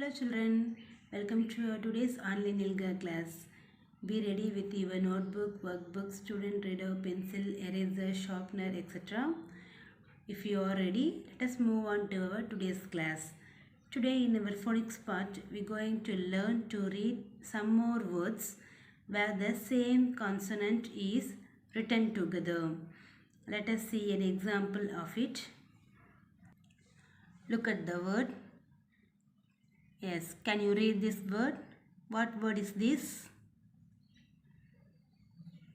Hello children, welcome to today's online yoga class. Be ready with your notebook, workbook, student reader, pencil, eraser, sharpener, etc. If you are ready, let us move on to our today's class. Today in our phonics part, we are going to learn to read some more words where the same consonant is written together. Let us see an example of it. Look at the word. Yes, can you read this word? What word is this?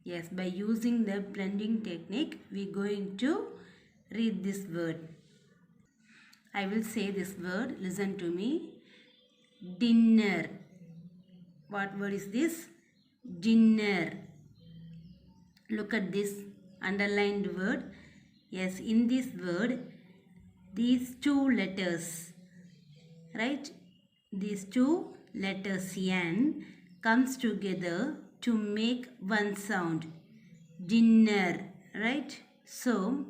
Yes, by using the blending technique, we are going to read this word. I will say this word, listen to me. Dinner. What word is this? Dinner. Look at this underlined word. Yes, in this word, these two letters, right? These two letters N comes together to make one sound. Dinner, right? So,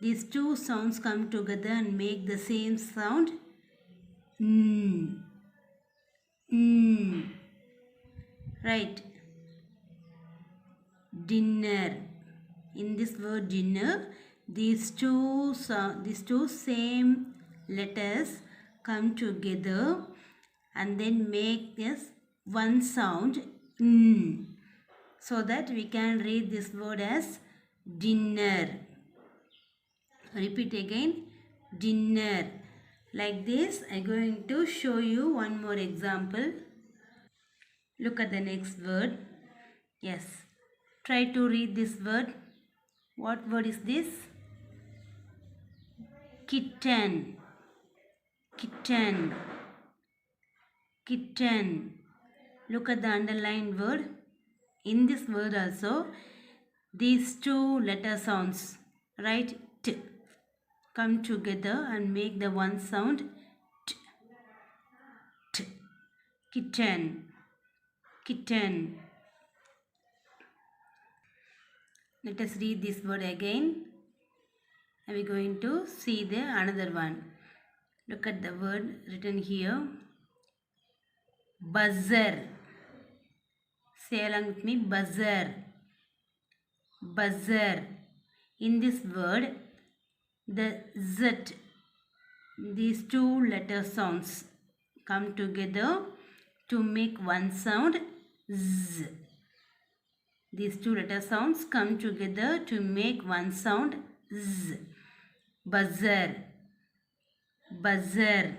these two sounds come together and make the same sound. N. N. Right? Dinner. In this word dinner, these two same letters come together and then make this one sound N, so that we can read this word as dinner. Repeat again, dinner. Like this, I am going to show you one more example. Look at the next word. Yes, try to read this word. What word is this? Kitten. Kitten. Kitten. Look at the underlined word. In this word also, these two letter sounds, right? T, come together and make the one sound T. T. Kitten. Kitten. Let us read this word again. And we are going to see the another one. Look at the word written here. Buzzer. Say along with me, buzzer. Buzzer. In this word, the Z, these two letter sounds come together to make one sound Z. These two letter sounds come together to make one sound Z. Buzzer. Buzzer.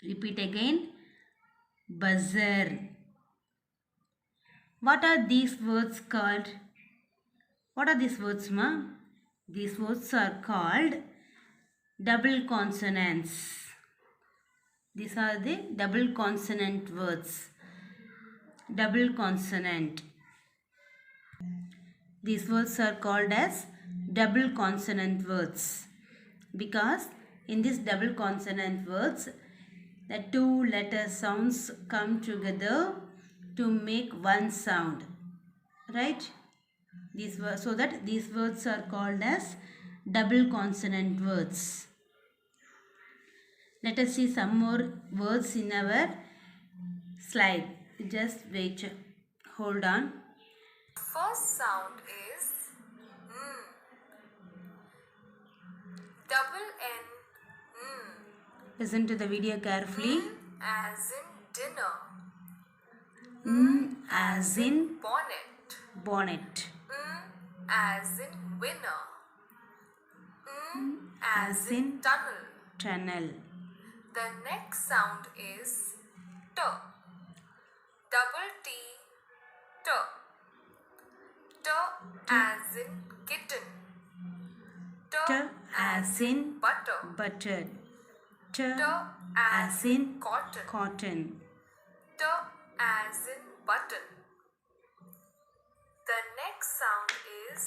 Repeat again. Buzzer. What are these words called? What are these words, ma? These words are called double consonants. These are the double consonant words. Double consonant. These words are called as double consonant words because in these double consonant words, the two letter sounds come together to make one sound, right? So that these words are called as double consonant words. Let us see some more words in our slide. Just wait. Hold on. First sound is N. Double N. N. Listen to the video carefully. N as in dinner. N as in bonnet. bonnet. N as in winner. N as in tunnel. Tunnel. The next sound is T. Double T. T. T as in kitten. T as in butter. butter. T as in cotton. cotton. T as in button. The next sound is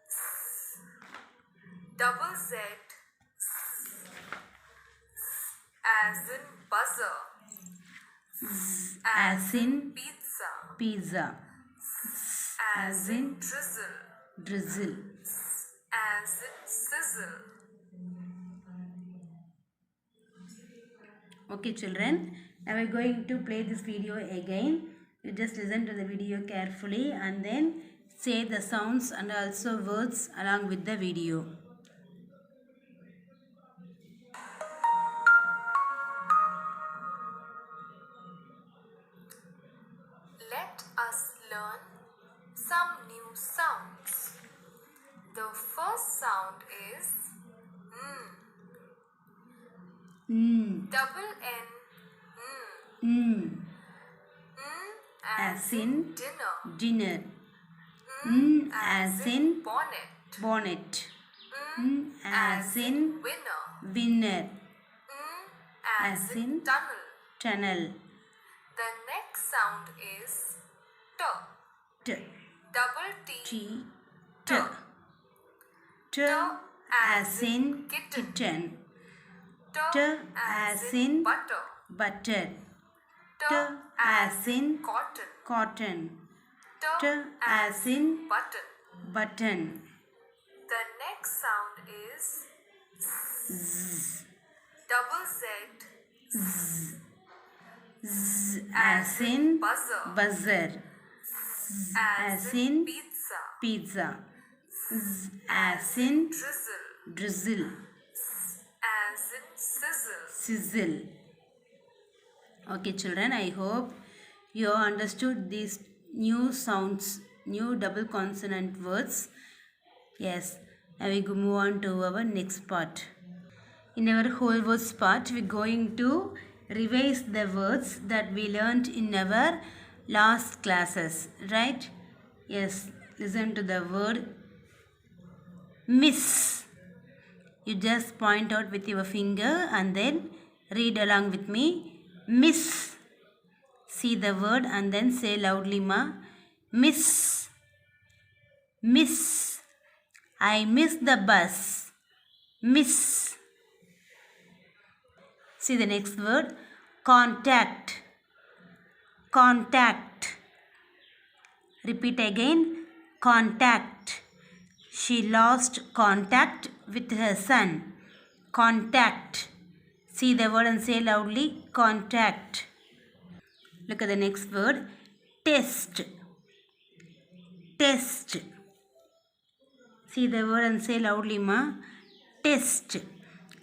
S. Double Z. S. As in buzzer. Z as in pizza. pizza. As in drizzle. Drizzle. As in sizzle. Okay, children. Now we're going to play this video again. You just listen to the video carefully and then say the sounds and also words along with the video. Let us learn some new sounds. The first sound is double N. As in Dinner. dinner. As in Bonnet. bonnet. As in Winner. winner. As As in in tunnel. tunnel. The next sound is T. T. Double T. T. T. T. As in kitten. T as in butter. butter. T as in cotton. cotton. T as in button. button. The next sound is Z. Double Z. As in Buzzer. buzzer. As As in pizza. pizza. As in Drizzle. drizzle. As in sizzle. Sizzle. Okay, children, I hope you understood these new sounds, new double consonant words. Yes, now we go move on to our next part. In our whole words part, we're going to revise the words that we learned in our last classes, right? Yes, listen to the word miss. You just point out with your finger and then read along with me. Miss. See the word and then say loudly, ma. Miss. Miss. I miss the bus. Miss. See the next word. Contact. Contact. Repeat again. Contact. She lost contact with her son. Contact. See the word and say loudly. Contact. Look at the next word. Test. Test. See the word and say loudly, ma. Test.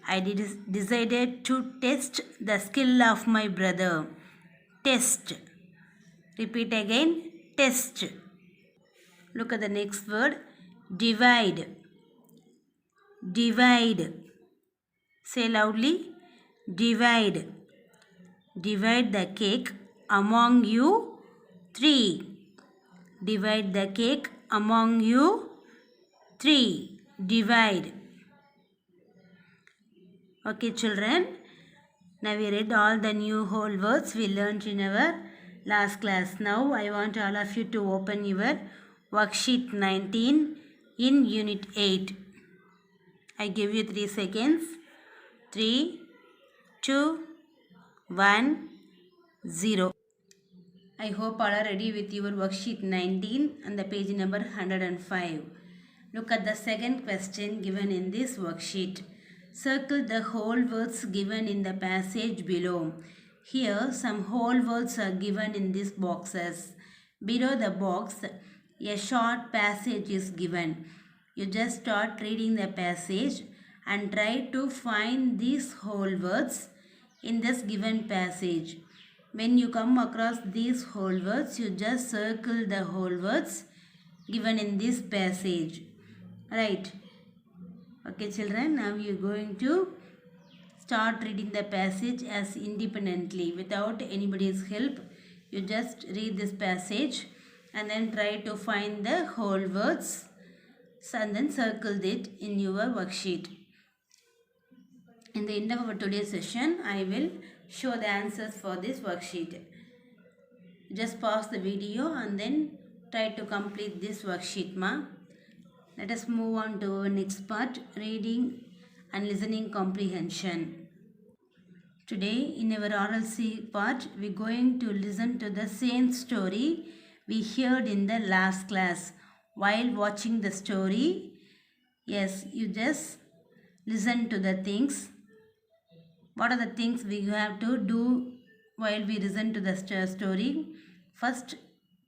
I decided to test the skill of my brother. Test. Repeat again. Test. Look at the next word. Divide. Divide. Say loudly. Divide. Divide the cake among you three. Divide the cake among you three. Divide. Okay, children. Now we read all the new whole words we learned in our last class. Now I want all of you to open your worksheet 19 in unit 8. I give you 3 seconds. 3, 2, 1, 0. I hope all are ready with your worksheet 19 and the page number 105. Look at the second question given in this worksheet. Circle the whole words given in the passage below. Here some whole words are given in these boxes. Below the box, a short passage is given. You just start reading the passage and try to find these whole words in this given passage. When you come across these whole words, you just circle the whole words given in this passage. Right? Okay, children, now you are going to start reading the passage as independently without anybody's help. You just read this passage and then try to find the whole words and then circle it in your worksheet. In the end of our today's session, I will show the answers for this worksheet. Just pause the video and then try to complete this worksheet, ma. Let us move on to our next part, reading and listening comprehension. Today in our RLC part, we are going to listen to the same story we heard in the last class. While watching the story, yes, you just listen to the things What are the things we have to do while we listen to the story? First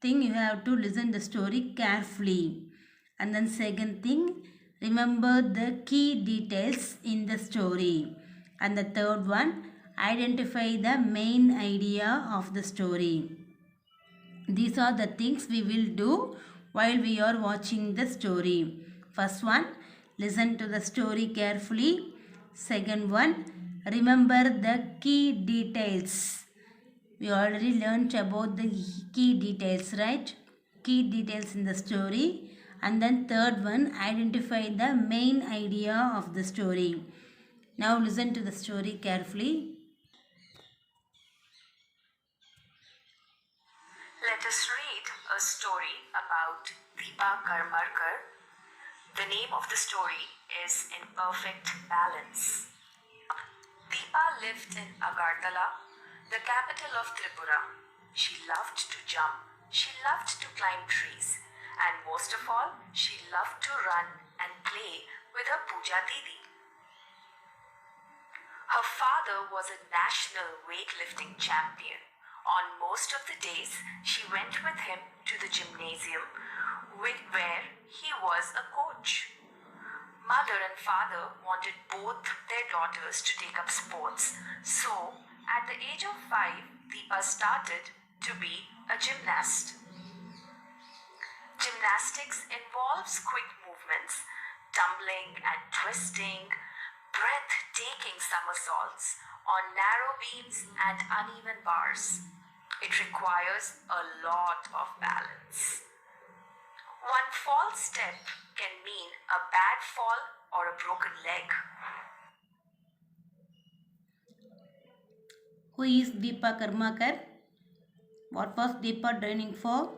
thing, you have to listen the story carefully. And then second thing, remember the key details in the story. And the third one, identify the main idea of the story. These are the things we will do while we are watching the story. First one, listen to the story carefully. Second one, remember the key details. We already learned about the key details, right? Key details in the story. And then third one, identify the main idea of the story. Now listen to the story carefully. Let us read a story about Deepa Karmarkar. The name of the story is In Perfect Balance. Deepa lived in Agartala, the capital of Tripura. She loved to jump, she loved to climb trees, and most of all, she loved to run and play with her Pooja Didi. Her father was a national weightlifting champion. On most of the days, she went with him to the gymnasium where he was a coach. Mother and father wanted both their daughters to take up sports. So, at the age of 5, Deepa started to be a gymnast. Gymnastics involves quick movements, tumbling and twisting, breathtaking somersaults on narrow beams and uneven bars. It requires a lot of balance. One false step can mean a bad fall or a broken leg. Who is Deepa Karmakar? What was Deepa training for?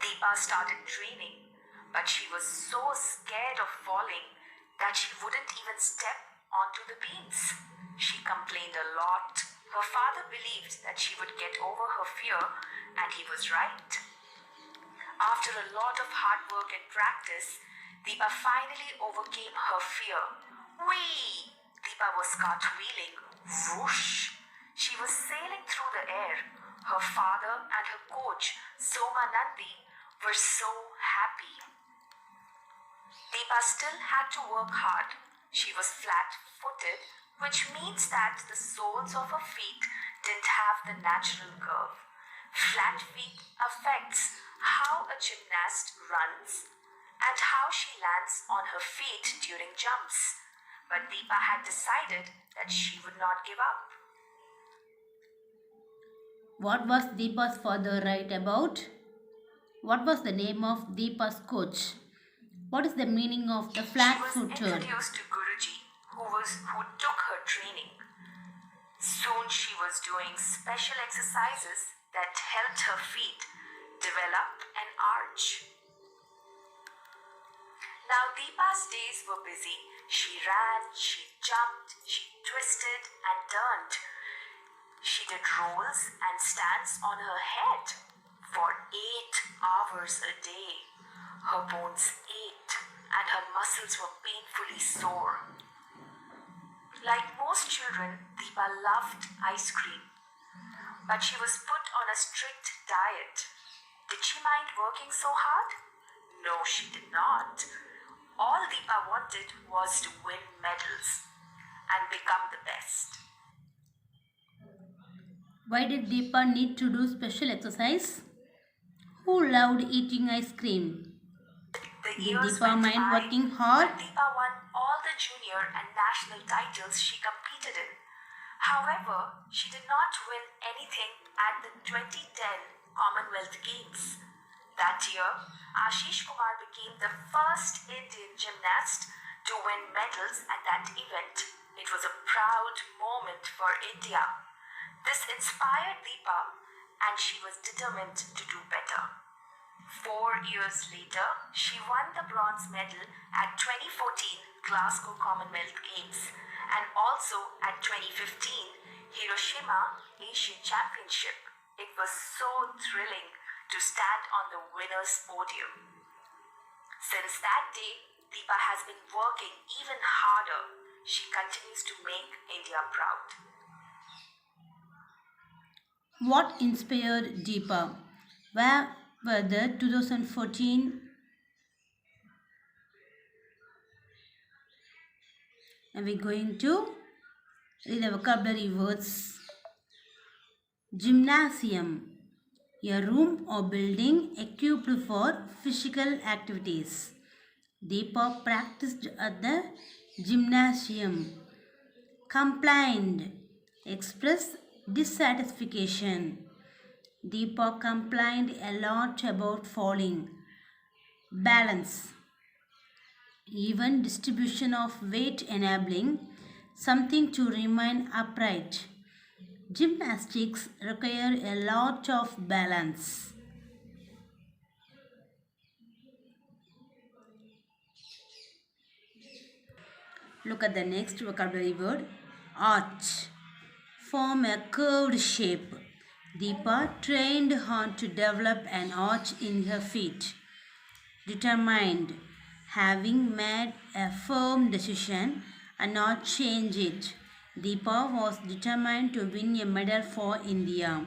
Deepa started training, but she was so scared of falling that she wouldn't even step onto the beams. She complained a lot. Her father believed that she would get over her fear, and he was right. After a lot of hard work and practice, Deepa finally overcame her fear. Whee! Deepa was cartwheeling. Whoosh! She was sailing through the air. Her father and her coach, Soma Nandi, were so happy. Deepa still had to work hard. She was flat-footed, which means that the soles of her feet didn't have the natural curve. Flat feet affects how a gymnast runs and how she lands on her feet during jumps. But Deepa had decided that she would not give up. What was Deepa's father right about? What was the name of Deepa's coach? What is the meaning of the She was flat-footed? introduced to Guruji, who took her training. Soon she was doing special exercises that helped her feet develop and arch. Now Deepa's days were busy. She ran, she jumped, she twisted and turned. She did rolls and stands on her head for 8 hours a day. Her bones ached and her muscles were painfully sore. Like most children, Deepa loved ice cream, but she was put on a strict diet. Did she mind working so hard? No, she did not. All Deepa wanted was to win medals and become the best. Why did Deepa need to do special exercise? Who loved eating ice cream? The Did years Deepa went mind by, working hard? and Deepa won all the junior and national titles she competed in. However, she did not win anything at the 2010 Commonwealth Games. That year, Ashish Kumar became the first Indian gymnast to win medals at that event. It was a proud moment for India. This inspired Deepa, and she was determined to do better. 4 years later, she won the bronze medal at 2014 Glasgow Commonwealth Games and also at 2015 Hiroshima Asian Championship. It was so thrilling to stand on the winner's podium. Since that day, Deepa has been working even harder. She continues to make India proud. What inspired Deepa? Where were the 2014 and we're going to read the vocabulary words. Gymnasium, a room or building equipped for physical activities. Deepa practiced at the gymnasium. Complained, express dissatisfaction. Deepa complained a lot about falling. Balance, even distribution of weight enabling something to remain upright. Gymnastics require a lot of balance. Look at the next vocabulary word. Arch, form a curved shape. Deepa trained hard to develop an arch in her feet. Determined, having made a firm decision and not change it. Deepa was determined to win a medal for India.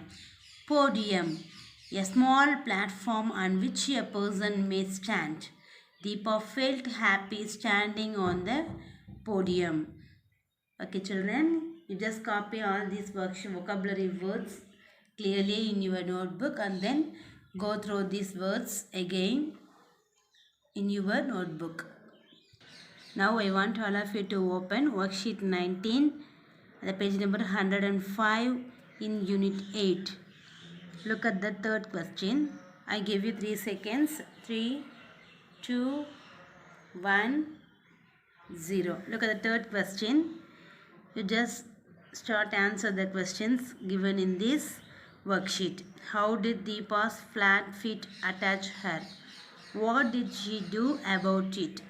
Podium, a small platform on which a person may stand. Deepa felt happy standing on the podium. Okay, children, you just copy all these vocabulary words clearly in your notebook and then go through these words again in your notebook. Now I want all of you to open worksheet 19, the page number 105 in unit 8. Look at the third question. I give you 3 seconds. 3, 2, 1, 0. Look at the third question. You just start answer the questions given in this worksheet. How did Deepa's flat feet attach her? What did she do about it?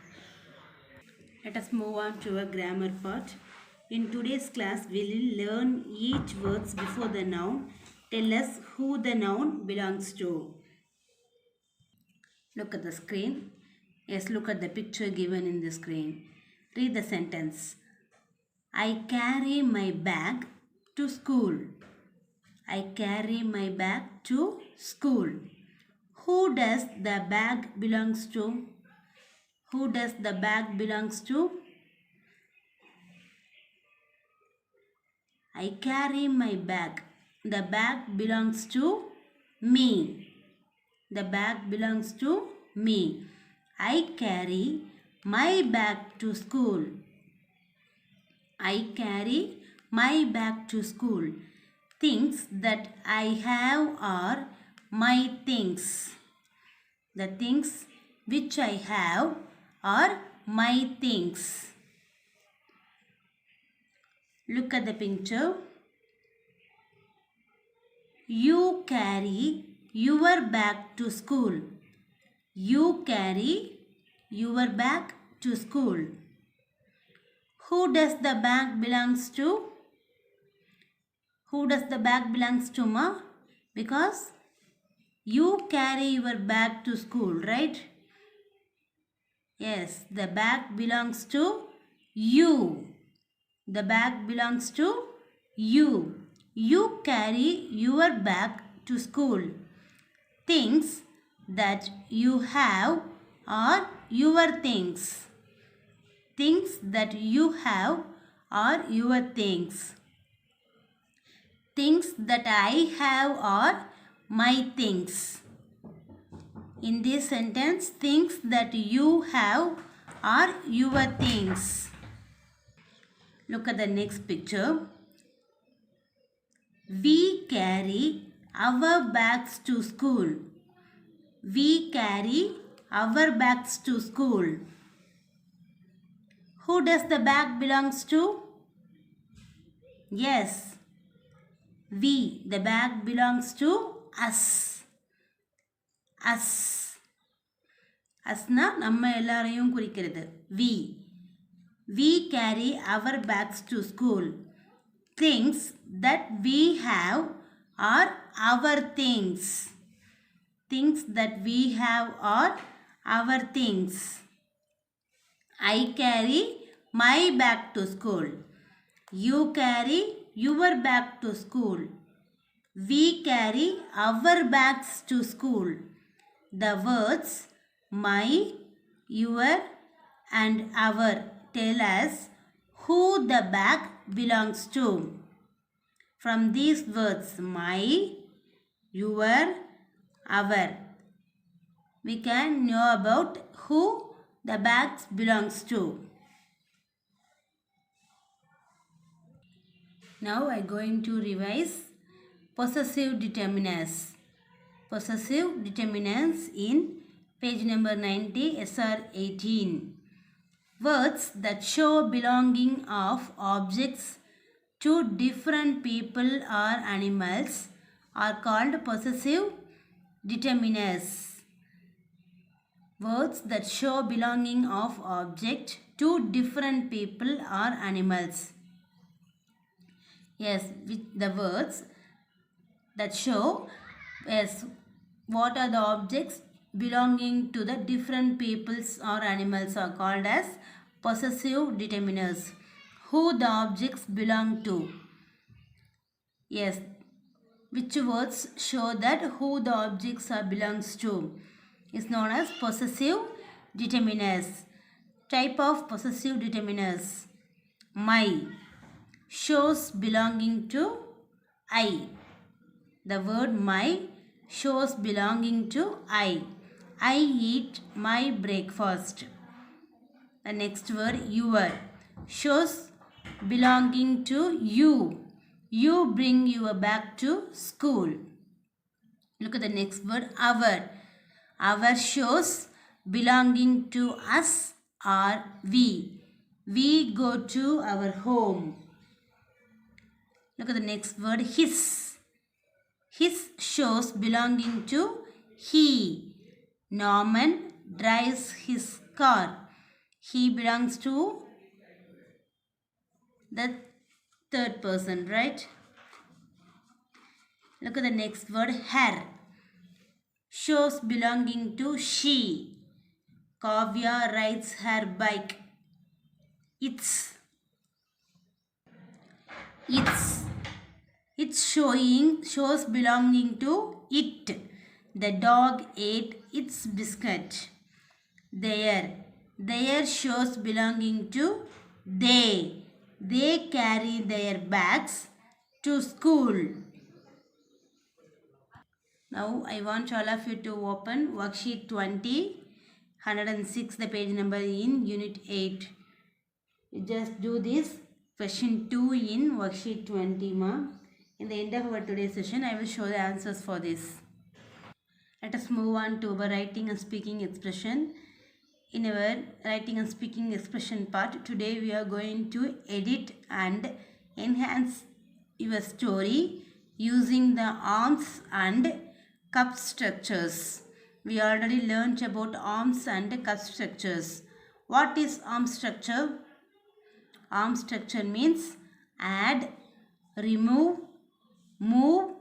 Let us move on to a grammar part. In today's class, we will learn each words before the noun. Tell us who the noun belongs to. Look at the screen. Yes, look at the picture given in the screen. Read the sentence. I carry my bag to school. I carry my bag to school. Who does the bag belongs to? Who does the bag belongs to? I carry my bag. The bag belongs to me. The bag belongs to me. I carry my bag to school. I carry my bag to school. Things that I have are my things. The things which I have are my things. Look at the picture. You carry your bag to school. You carry your bag to school. Who does the bag belongs to? Who does the bag belongs to, ma? Because you carry your bag to school, right? Yes, the bag belongs to you. The bag belongs to you. You carry your bag to school. Things that you have are your things. Things that you have are your things. Things that I have are my things. In this sentence, things that you have are your things. Look at the next picture. We carry our bags to school. We carry our bags to school. Who does the bag belongs to? Yes, we. The bag belongs to us. Us. Asna நம்ம எல்லாரையும் குறிக்கிறது. We. We carry our bags to school. Things that we have are our things. Things that we have are our things. I carry my bag to school. You carry your bag to school. We carry our bags to school. The words my, your and our tell us who the bag belongs to. From these words my, your, our, we can know about who the bag belongs to. Now I am going to revise possessive determinants. Possessive determinants in page number 90 SR 18. Words that show belonging of objects to different people or animals are called possessive determinants. Words that show belonging of object to different people or animals. Yes, with the words that show what are the objects belonging to the different peoples or animals are called as possessive determinants. Who the objects belong to. Yes, which words show that who the objects are belongs to is known as possessive determinants. Type of possessive determinants. My shows belonging to I. The word my shows belonging to I. I eat my breakfast. The next word your shows belonging to you. You bring your bag to school. Look at the next word our. Our shows belonging to us or we. We go to our home. Look at the next word his. His shows belonging to he. Norman drives his car. He belongs to the third person, right? Look at the next word her. Shows belonging to she. Kavya rides her bike. It's shows belonging to it. The dog ate its biscuit. Their shows belonging to they. They carry their bags to school. Now I want all of you to open worksheet 20, 106, the page number in unit 8. You just do this question 2 in worksheet 20 ma. In the end of our today's session, I will show the answers for this. Let us move on to our writing and speaking expression. In our writing and speaking expression part, today we are going to edit and enhance your story using the arms and cup structures. We already learned about arms and cup structures. What is arm structure? Arm structure means add, remove, move,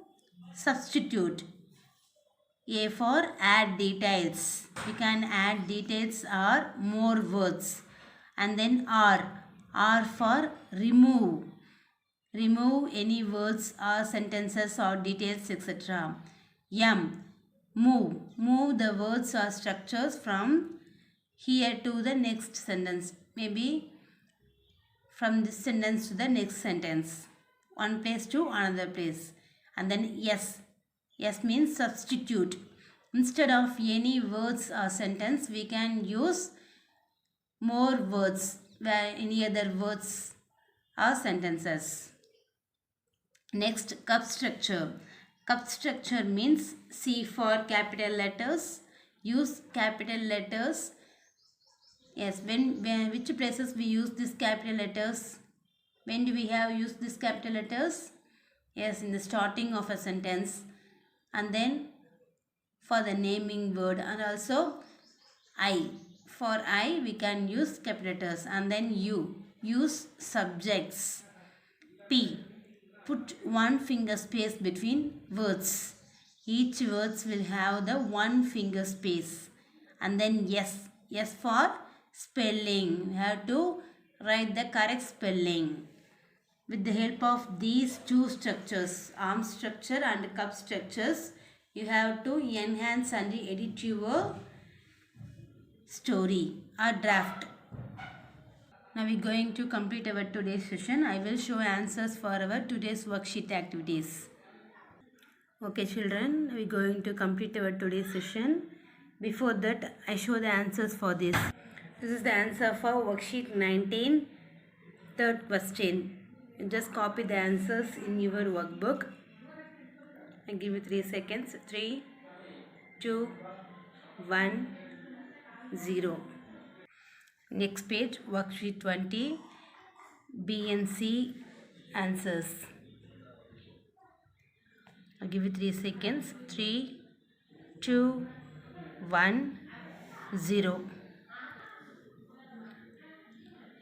substitute. A for add details. We can add details or more words. And then R. R for remove. Remove any words or sentences or details, etc. M. Move. Move the words or structures from here to the next sentence. Maybe from this sentence to the next sentence. One place to another place. And then S. S means substitute. Instead of any words or sentence, we can use more words, where any other words or sentences. Next, cup structure. Cup structure means C for capital letters. Use capital letters. Yes, which places we use these capital letters? When do we have used these capital letters? Yes, in the starting of a sentence. And then for the naming word, and also I. For I, we can use capital letters. And then U. Use subjects. P. Put one finger space between words. Each words will have the one finger space. And then S. S for spelling. We have to write the correct spelling. With the help of these two structures, arm structure and cup structures, you have to enhance and edit your story or draft. Now we are going to complete our today's session. I will show answers for our today's worksheet activities. Okay children, we are going to complete our today's session. Before that, I show the answers for this. This is the answer for worksheet 19, third question. You just copy the answers in your workbook. I give you 3 seconds. 3, 2, 1, 0. Next page, worksheet 20, B and C answers. I'll give you 3 seconds. 3, 2, 1, 0.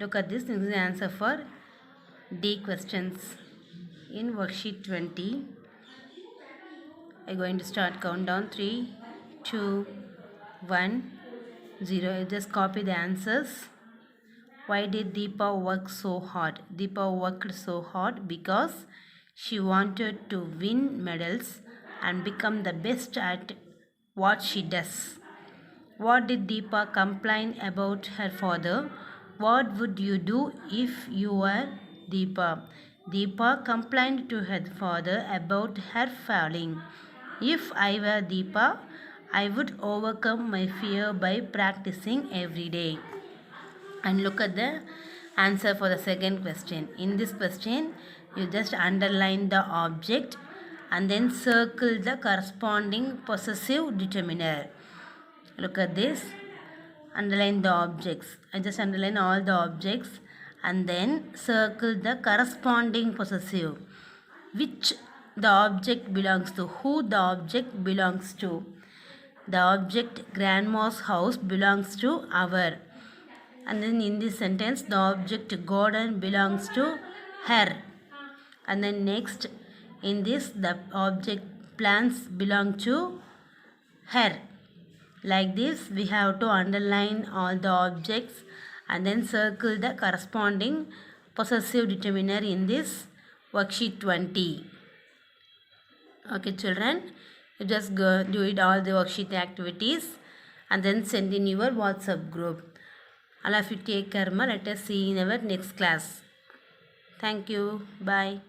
Look at this. This is the answer for D questions. In worksheet 20, I'm going to start countdown. 3, 2, 1, 0. You just copy the answers. Why did Deepa work so hard? Deepa worked so hard because she wanted to win medals and become the best at what she does. What did Deepa complain about her father? What would you do if you were Deepa? Deepa complained to her father about her falling. If I were Deepa, I would overcome my fear by practicing every day. And look at the answer for the second question. In this question, you just underline the object and then circle the corresponding possessive determiner. Look at this. Underline the objects. I just underline all the objects and then circle the corresponding possessive. Which the object belongs to. Who the object belongs to. The object grandma's house belongs to our. And then in this sentence, the object garden belongs to her. And then next, in this, the object plants belong to her. Like this, we have to underline all the objects and then circle the corresponding possessive determiner in this worksheet 20. Okay children, you just go do it all the worksheet activities and then send in your WhatsApp group. All of you take care. Let us see in our next class. Thank you. Bye.